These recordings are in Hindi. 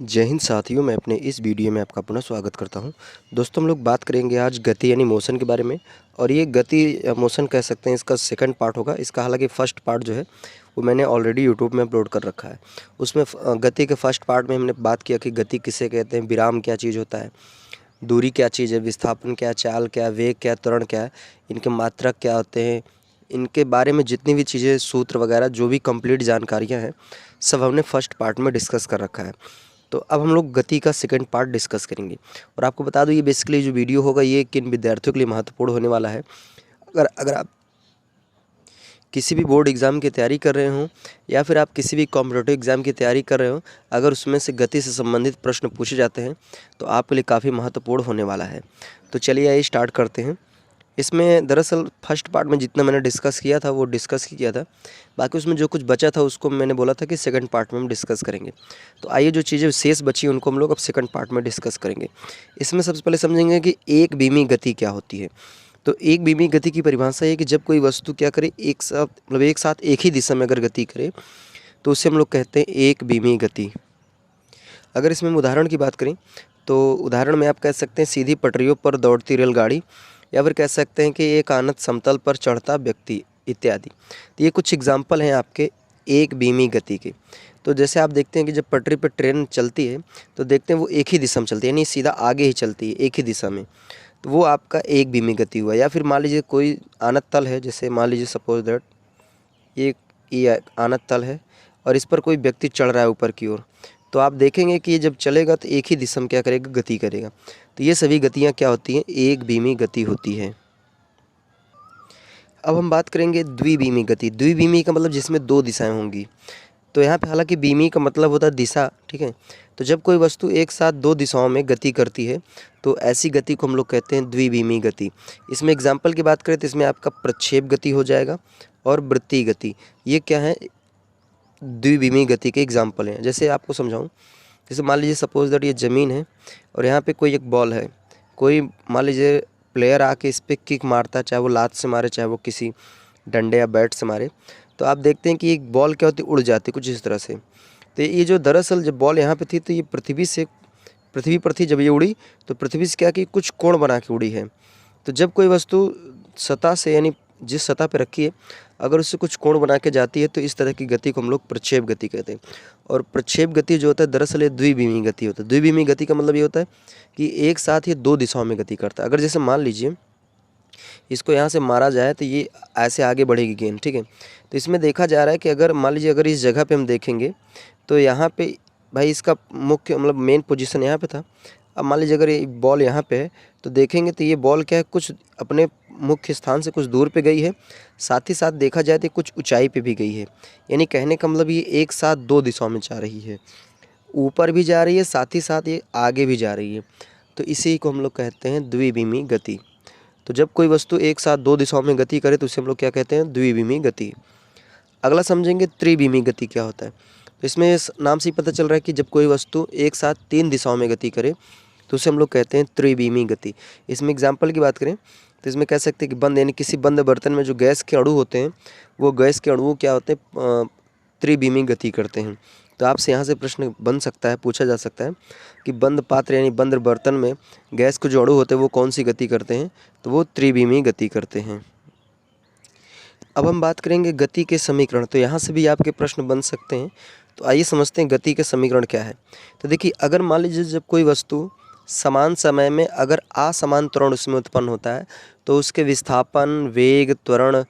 जय हिंद साथियों, मैं अपने इस वीडियो में आपका पुनः स्वागत करता हूं। दोस्तों, हम लोग बात करेंगे आज गति यानी मोशन के बारे में। और ये गति या मोशन कह सकते हैं, इसका सेकंड पार्ट होगा। इसका हालांकि फ़र्स्ट पार्ट जो है वो मैंने ऑलरेडी यूट्यूब में अपलोड कर रखा है। उसमें गति के फर्स्ट पार्ट में हमने बात किया कि गति किसे कहते हैं, विराम क्या चीज़ होता है, दूरी क्या चीज़ है, विस्थापन क्या, चाल क्या, वेग क्या, त्वरण क्या है, इनके मात्रक क्या होते हैं, इनके बारे में जितनी भी चीज़ें, सूत्र वगैरह जो भी कंप्लीट जानकारियाँ हैं, सब हमने फर्स्ट पार्ट में डिस्कस कर रखा है। तो अब हम लोग गति का सेकंड पार्ट डिस्कस करेंगे। और आपको बता दूं, ये बेसिकली जो वीडियो होगा ये किन विद्यार्थियों के लिए महत्वपूर्ण होने वाला है। अगर आप किसी भी बोर्ड एग्ज़ाम की तैयारी कर रहे हो या फिर आप किसी भी कॉम्पिटिटिव एग्ज़ाम की तैयारी कर रहे हो, अगर उसमें से गति से संबंधित प्रश्न पूछे जाते हैं तो आपके लिए काफ़ी महत्वपूर्ण होने वाला है। तो चलिए आइए स्टार्ट करते हैं। इसमें दरअसल फर्स्ट पार्ट में जितना मैंने डिस्कस किया था वो डिस्कस ही किया था। बाकी उसमें जो कुछ बचा था उसको मैंने बोला था कि सेकंड पार्ट में हम डिस्कस करेंगे। तो आइए जो चीज़ें शेष बची उनको हम लोग अब सेकंड पार्ट में डिस्कस करेंगे। इसमें सबसे पहले समझेंगे कि एक बीमी गति क्या होती है। तो एक बीमी गति की परिभाषा है कि जब कोई वस्तु क्या करे, एक साथ एक ही दिशा में अगर गति करे तो उसे हम लोग कहते हैं एक बीमी गति। अगर इसमें हम उदाहरण की बात करें तो उदाहरण में आप कह सकते हैं सीधी पटरियों पर दौड़ती रेलगाड़ी, या फिर कह सकते हैं कि एक आनत समतल पर चढ़ता व्यक्ति इत्यादि। तो ये कुछ एग्जाम्पल हैं आपके एक बीमी गति के। तो जैसे आप देखते हैं कि जब पटरी पर ट्रेन चलती है तो देखते हैं वो एक ही दिशा में चलती है, यानी सीधा आगे ही चलती है एक ही दिशा में, तो वो आपका एक बीमी गति हुआ। या फिर मान लीजिए कोई आनत तल है, जैसे मान लीजिए सपोज दैट ये आनत तल है और इस पर कोई व्यक्ति चढ़ रहा है ऊपर की ओर, तो आप देखेंगे कि ये जब चलेगा तो एक ही दिशा में क्या करेगा, गति करेगा। तो ये सभी गतियाँ क्या होती हैं, एक बीमी गति होती है। अब हम बात करेंगे द्विबीमी गति। द्विबीमी का मतलब जिसमें दो दिशाएं होंगी। तो यहाँ पे हालांकि बीमी का मतलब होता है दिशा, ठीक है। तो जब कोई वस्तु एक साथ दो दिशाओं में गति करती है तो ऐसी गति को हम लोग कहते हैं द्विबीमी गति। इसमें एग्जाम्पल की बात करें तो इसमें आपका प्रक्षेप गति हो जाएगा और वृत्तीय गति। ये क्या है, द्विबीमी गति के एग्जाम्पल हैं। जैसे आपको समझाऊँ, जैसे मान लीजिए सपोज दैट ये ज़मीन है और यहाँ पे कोई एक बॉल है। कोई मान लीजिए प्लेयर आके इस पर किक मारता है, चाहे वो लात से मारे चाहे वो किसी डंडे या बैट से मारे, तो आप देखते हैं कि एक बॉल क्या होती है, उड़ जाती है कुछ इस तरह से। तो ये जो दरअसल जब बॉल यहाँ पे थी तो ये पृथ्वी पर थी, जब ये उड़ी तो पृथ्वी से क्या कि कुछ कोण बना के उड़ी है। तो जब कोई वस्तु सतह से, यानी जिस सतह पे रखी है, अगर उससे कुछ कोण बना के जाती है तो इस तरह की गति को हम लोग प्रक्षेप गति कहते हैं। और प्रक्षेप गति जो होता है दरअसल ये द्विबीमी गति होता है। द्विबीमी गति का मतलब ये होता है कि एक साथ ये दो दिशाओं में गति करता है। अगर जैसे मान लीजिए इसको यहाँ से मारा जाए तो ये ऐसे आगे बढ़ेगी गेंद, ठीक है। तो इसमें देखा जा रहा है कि अगर मान लीजिए अगर इस जगह पे हम देखेंगे तो यहाँ पे भाई इसका मुख्य मतलब मेन पोजीशन यहाँ पे था। अब मान लीजिए अगर ये बॉल यहाँ पे है तो देखेंगे तो ये बॉल क्या है, कुछ अपने मुख्य स्थान से कुछ दूर पे गई है, साथ ही साथ देखा जाए तो कुछ ऊंचाई पे भी गई है। यानी कहने का मतलब ये एक साथ दो दिशाओं में जा रही है, ऊपर भी जा रही है साथ ही साथ ये आगे भी जा रही है। तो इसी को हम लोग कहते हैं द्विबीमी गति। तो जब कोई वस्तु एक साथ दो दिशाओं में गति करे तो उसे हम लोग क्या कहते हैं, द्विबीमी गति। अगला समझेंगे त्रिबीमी गति क्या होता है। तो इसमें इस नाम से ही पता चल रहा है कि जब कोई वस्तु एक साथ तीन दिशाओं में गति करे तो उसे हम लोग कहते हैं त्रिबीमी गति। इसमें एग्जाम्पल की बात करें तो इसमें कह सकते हैं कि बंद, यानी किसी बंद बर्तन में जो गैस के अणु होते हैं वो गैस के अणु क्या होते हैं, त्रिबीमी गति करते हैं। तो आपसे यहाँ से प्रश्न बन सकता है, पूछा जा सकता है कि बंद पात्र यानी बंद बर्तन में गैस के जो अणु होते हैं वो कौन सी गति करते हैं, तो वो त्रिबीमी गति करते हैं। अब हम बात करेंगे गति के समीकरण। तो यहाँ से भी आपके प्रश्न बन सकते हैं। तो आइए समझते हैं गति के समीकरण क्या है। तो देखिए, अगर मान लीजिए जब कोई वस्तु समान समय में अगर असमान त्वरण उसमें उत्पन्न होता है तो उसके विस्थापन, वेग, त्वरण,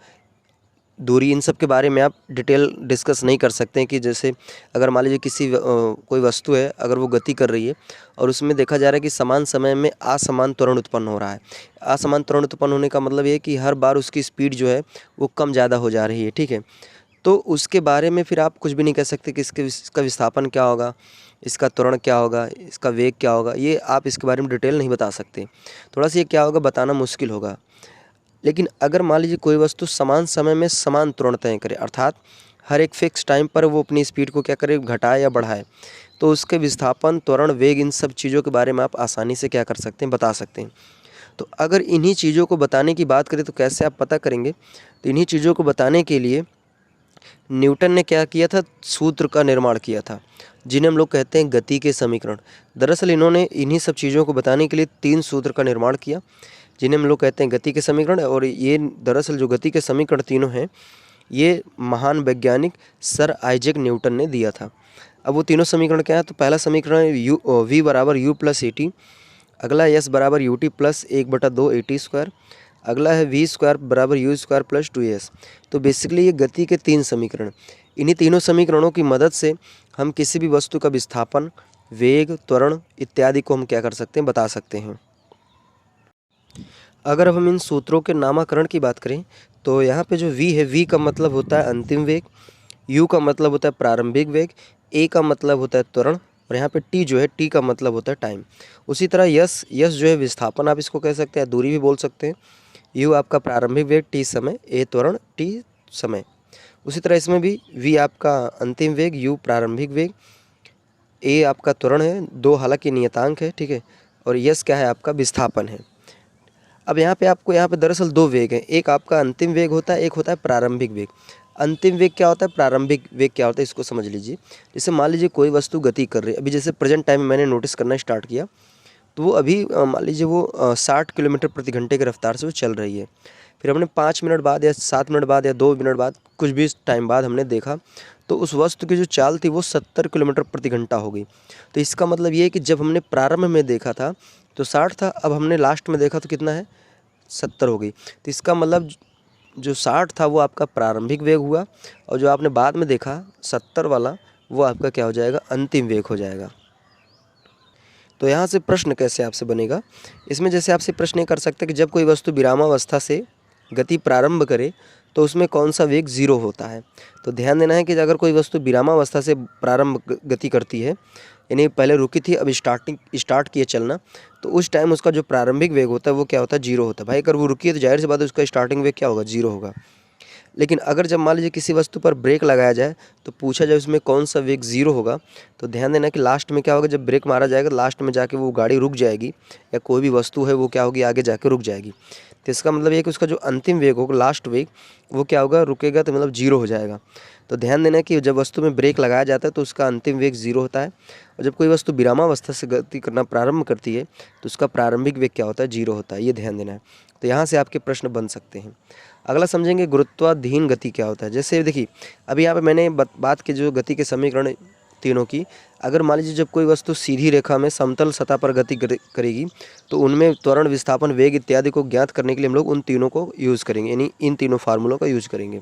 दूरी, इन सब के बारे में आप डिटेल डिस्कस नहीं कर सकते हैं। कि जैसे अगर मान लीजिए कोई वस्तु है, अगर वो गति कर रही है और उसमें देखा जा रहा है कि समान समय में असमान त्वरण उत्पन्न हो रहा है। असमान त्वरण उत्पन्न होने का मतलब ये है कि हर बार उसकी स्पीड जो है वो कम ज़्यादा हो जा रही है, ठीक है। तो उसके बारे में फिर आप कुछ भी नहीं कह सकते कि इसका विस्थापन क्या होगा, इसका त्वरण क्या होगा, इसका वेग क्या होगा, ये आप इसके बारे में डिटेल नहीं बता सकते। थोड़ा सा ये क्या होगा बताना मुश्किल होगा। लेकिन अगर मान लीजिए कोई वस्तु समान समय में समान त्वरण तय करे, अर्थात हर एक फिक्स टाइम पर वो अपनी स्पीड को क्या करे, घटाए या बढ़ाए, तो उसके विस्थापन, त्वरण, वेग, इन सब चीज़ों के बारे में आप आसानी से क्या कर सकते हैं, बता सकते हैं। तो अगर इन्हीं चीज़ों को बताने की बात करें तो कैसे आप पता करेंगे, तो इन्हीं चीज़ों को बताने के लिए न्यूटन ने क्या किया था, सूत्र का निर्माण किया था, जिन्हें हम लोग कहते हैं गति के समीकरण। दरअसल इन्होंने इन्हीं सब चीज़ों को बताने के लिए 3 सूत्र का निर्माण किया, जिन्हें हम लोग कहते हैं गति के समीकरण। और ये दरअसल जो गति के समीकरण तीनों हैं, ये महान वैज्ञानिक सर आइजैक न्यूटन ने दिया था। अब वो तीनों समीकरण क्या है, तो पहला समीकरण है v बराबर u प्लस ए टी, अगला s बराबर u T plus 1/2 A T square, अगला है v स्क्वायर बराबर u स्क्वायर प्लस 2s। तो बेसिकली ये गति के 3 समीकरण, इन्हीं तीनों समीकरणों की मदद से हम किसी भी वस्तु का विस्थापन, वेग, त्वरण इत्यादि को हम क्या कर सकते हैं, बता सकते हैं। अगर अब हम इन सूत्रों के नामकरण की बात करें तो यहाँ पे जो v है, v का मतलब होता है अंतिम वेग, u का मतलब होता है प्रारंभिक वेग, a का मतलब होता है त्वरण, और यहाँ पे t जो है, t का मतलब होता है टाइम। उसी तरह यस जो है विस्थापन, आप इसको कह सकते हैं, दूरी भी बोल सकते हैं। u आपका प्रारंभिक वेग, t समय, a त्वरण, t समय। उसी तरह इसमें भी v आपका अंतिम वेग, u प्रारंभिक वेग, a आपका त्वरण है, 2 हालांकि नियतांक है, ठीक है, और यस क्या है, आपका विस्थापन है। अब यहाँ पे दरअसल 2 वेग हैं, एक आपका अंतिम वेग होता है, एक होता है प्रारंभिक वेग। अंतिम वेग क्या होता है, प्रारंभिक वेग क्या होता है, इसको समझ लीजिए। जैसे मान लीजिए कोई वस्तु गति कर रही है, अभी जैसे प्रेजेंट टाइम में मैंने नोटिस करना स्टार्ट किया, तो वो अभी मान लीजिए वो 60 किलोमीटर प्रति घंटे की रफ्तार से वो चल रही है। फिर हमने 5 मिनट बाद या 7 मिनट बाद या 2 मिनट बाद, कुछ भी टाइम बाद हमने देखा तो उस वस्तु की जो चाल थी वो 70 किलोमीटर प्रति घंटा हो गई। तो इसका मतलब ये है कि जब हमने प्रारंभ में देखा था तो 60 था, अब हमने लास्ट में देखा तो कितना है, 70 हो गई। तो इसका मतलब जो 60 था वो आपका प्रारंभिक वेग हुआ, और जो आपने बाद में देखा 70 वाला, वो आपका क्या हो जाएगा, अंतिम वेग हो जाएगा। तो यहाँ से प्रश्न कैसे आपसे बनेगा, इसमें जैसे आपसे प्रश्न ये कर सकते हैं कि जब कोई वस्तु विरामावस्था से गति प्रारंभ करे तो उसमें कौन सा वेग 0 होता है। तो ध्यान देना है कि अगर कोई वस्तु विरामावस्था से प्रारंभ गति करती है, यानी पहले रुकी थी, अब स्टार्ट किए चलना, तो उस टाइम उसका जो प्रारंभिक वेग होता है वो क्या होता है, 0 होता है। भाई अगर वो रुकी है तो जाहिर सी बात है उसका स्टार्टिंग वेग क्या होगा, 0 होगा। लेकिन अगर जब मान लीजिए किसी वस्तु पर ब्रेक लगाया जाए तो पूछा जाए उसमें कौन सा वेग 0 होगा, तो ध्यान देना कि लास्ट में क्या होगा, जब ब्रेक मारा जाएगा लास्ट में जाके वो गाड़ी रुक जाएगी, या कोई भी वस्तु है वो क्या होगी, आगे जाके रुक जाएगी। तो इसका मतलब ये कि उसका जो अंतिम वेग होगा, लास्ट वेग, वो क्या होगा, रुकेगा, तो मतलब 0 हो जाएगा। तो ध्यान देना कि जब वस्तु में ब्रेक लगाया जाता है तो उसका अंतिम वेग 0 होता है, और जब कोई वस्तु विरामावस्था से गति करना प्रारंभ करती है तो उसका प्रारंभिक वेग क्या होता है, 0 होता है। ये ध्यान देना है। तो यहाँ से आपके प्रश्न बन सकते हैं। अगला समझेंगे गुरुत्वाधीन गति क्या होता है। जैसे देखिए अभी यहाँ पे मैंने बात की जो गति के समीकरण तीनों की, अगर मान लीजिए जब कोई वस्तु सीधी रेखा में समतल सतह पर गति करेगी तो उनमें त्वरण, विस्थापन, वेग इत्यादि को ज्ञात करने के लिए हम लोग उन तीनों को यूज़ करेंगे, यानी इन तीनों फार्मूलों का यूज़ करेंगे।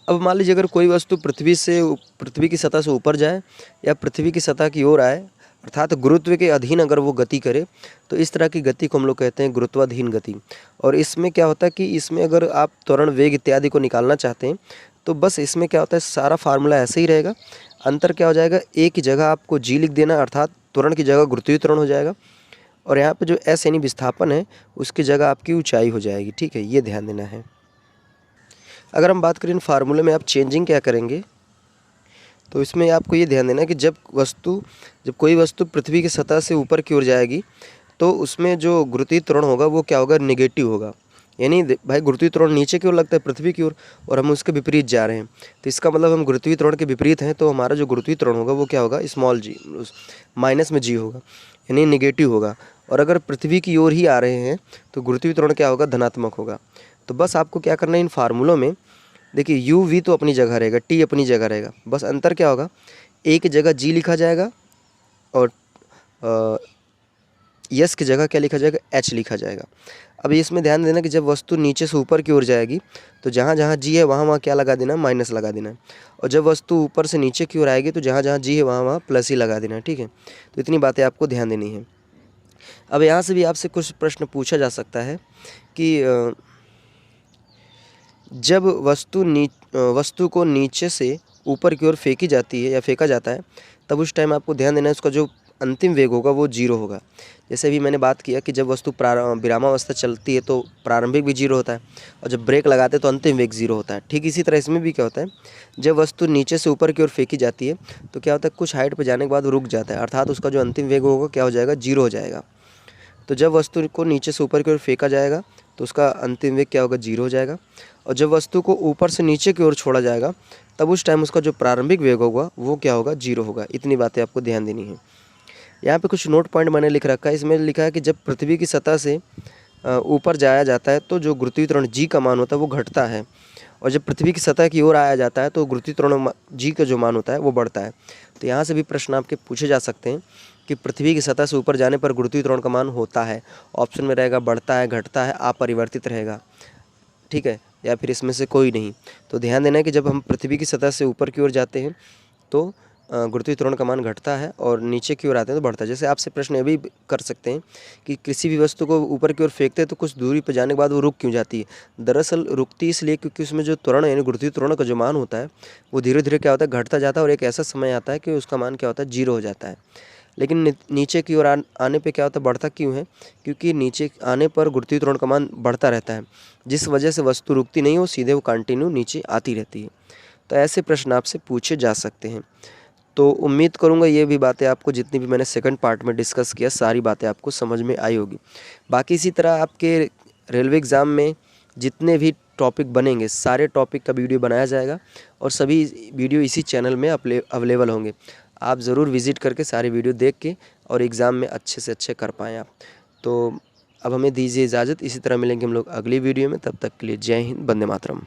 अब मान लीजिए अगर कोई वस्तु पृथ्वी की सतह से ऊपर जाए या पृथ्वी की सतह की ओर आए, अर्थात गुरुत्व के अधीन अगर वो गति करे, तो इस तरह की गति को हम लोग कहते हैं गुरुत्वाधीन गति। और इसमें क्या होता है कि इसमें अगर आप त्वरण, वेग इत्यादि को निकालना चाहते हैं तो बस इसमें क्या होता है, सारा फार्मूला ऐसे ही रहेगा। अंतर क्या हो जाएगा, एक ही जगह आपको जी लिख देना, अर्थात त्वरण की जगह गुरुत्वीय त्वरण हो जाएगा, और यहाँ पे जो एस यानी विस्थापन है उसकी जगह आपकी ऊंचाई हो जाएगी। ठीक है, ये ध्यान देना है। अगर हम बात करें इन फार्मूले में आप चेंजिंग क्या करेंगे, तो इसमें आपको ये ध्यान देना है कि जब कोई वस्तु पृथ्वी की सतह से ऊपर की ओर जाएगी तो उसमें जो गुरुत्वीय त्वरण होगा वो क्या होगा, निगेटिव होगा। यानी भाई गुरुत्वीय त्वरण नीचे की ओर लगता है, पृथ्वी की ओर, और हम उसके विपरीत जा रहे हैं, तो इसका मतलब हम गुरुत्वीय त्वरण के विपरीत हैं, तो हमारा जो गुरुत्वीय त्वरण होगा वो क्या होगा, स्मॉल जी, माइनस में जी होगा, यानी निगेटिव होगा। और अगर पृथ्वी की ओर ही आ रहे हैं तो गुरुत्वीय त्वरण क्या होगा, धनात्मक होगा। तो बस आपको क्या करना है, इन फार्मूलों में देखिए यू वी तो अपनी जगह रहेगा, टी अपनी जगह रहेगा, बस अंतर क्या होगा, एक जगह जी लिखा जाएगा और यस की जगह क्या लिखा जाएगा, एच लिखा जाएगा। अब इसमें ध्यान देना कि जब वस्तु नीचे से ऊपर की ओर जाएगी तो जहाँ जहाँ जी है वहाँ वहाँ क्या लगा देना, माइनस लगा देना है, और जब वस्तु ऊपर से नीचे की ओर आएगी तो जहाँ जहाँ जी है वहाँ वहाँ प्लस ही लगा देना है। ठीक है, तो इतनी बातें आपको ध्यान देनी है। अब यहाँ से भी आपसे कुछ प्रश्न पूछा जा सकता है कि जब वस्तु को नीचे से ऊपर की ओर फेंकी जाती है या फेंका जाता है, तब उस टाइम आपको ध्यान देना है उसका जो अंतिम वेग होगा वो 0 होगा। जैसे अभी मैंने बात किया कि जब वस्तु विरामावस्था चलती है तो प्रारंभिक भी 0 होता है, और जब ब्रेक लगाते हैं तो अंतिम वेग 0 होता है। ठीक इसी तरह इसमें भी क्या होता है, जब वस्तु नीचे से ऊपर की ओर फेंकी जाती है तो क्या होता है, कुछ हाइट पर जाने के बाद रुक जाता है, अर्थात उसका जो अंतिम वेग होगा क्या हो जाएगा, 0 हो जाएगा। तो जब वस्तु को नीचे से ऊपर की ओर फेंका जाएगा तो उसका अंतिम वेग क्या होगा, 0 हो जाएगा। और जब वस्तु को ऊपर से नीचे की ओर छोड़ा जाएगा तब उस टाइम उसका जो प्रारंभिक वेग होगा वो क्या होगा, 0 होगा। इतनी बातें आपको ध्यान देनी है। यहाँ पे कुछ नोट पॉइंट मैंने लिख रखा है। इसमें लिखा है कि जब पृथ्वी की सतह से ऊपर जाया जाता है तो जो गुरुत्वीय त्वरण जी का मान होता है वो घटता है, और जब पृथ्वी की सतह की ओर आया जाता है तो गुरुत्वीय त्वरण जी का जो मान होता है वो बढ़ता है। तो यहाँ से भी प्रश्न आपके पूछे जा सकते हैं कि पृथ्वी की सतह से ऊपर जाने पर गुरुत्वीय त्वरण का मान होता है, ऑप्शन में रहेगा बढ़ता है, घटता है, अपरिवर्तित रहेगा, ठीक है, या फिर इसमें से कोई नहीं। तो ध्यान देना है कि जब हम पृथ्वी की सतह से ऊपर की ओर जाते हैं तो गुरुत्वीय त्वरण का मान घटता है, और नीचे की ओर आते हैं तो बढ़ता है। जैसे आपसे प्रश्न ये भी कर सकते हैं कि किसी भी वस्तु को ऊपर की ओर फेंकते हैं तो कुछ दूरी पर जाने के बाद वो रुक क्यों जाती है। दरअसल रुकती इसलिए क्योंकि उसमें जो त्वरण है, यानी गुरुत्वीय त्वरण का जो मान होता है वो धीरे धीरे क्या होता है, घटता जाता है, और एक ऐसा समय आता है कि उसका मान क्या होता है, 0 हो जाता है। लेकिन नीचे की ओर आने पे क्या होता है, बढ़ता क्यों है, क्योंकि नीचे आने पर गुरुत्वीय त्वरण का मान बढ़ता रहता है, जिस वजह से वस्तु रुकती नहीं, वो सीधे वो कंटिन्यू नीचे आती रहती है। तो ऐसे प्रश्न आपसे पूछे जा सकते हैं। तो उम्मीद करूँगा ये भी बातें आपको, जितनी भी मैंने सेकंड पार्ट में डिस्कस किया, सारी बातें आपको समझ में आई होगी। बाकी इसी तरह आपके रेलवे एग्ज़ाम में जितने भी टॉपिक बनेंगे सारे टॉपिक का वीडियो बनाया जाएगा, और सभी वीडियो इसी चैनल में अवेलेबल होंगे। आप ज़रूर विज़िट करके सारे वीडियो देख के और एग्ज़ाम में अच्छे से अच्छे कर पाएँ आप। तो अब हमें दीजिए इजाज़त, इसी तरह मिलेंगे हम लोग अगली वीडियो में। तब तक के लिए जय हिंद, वंदे मातरम।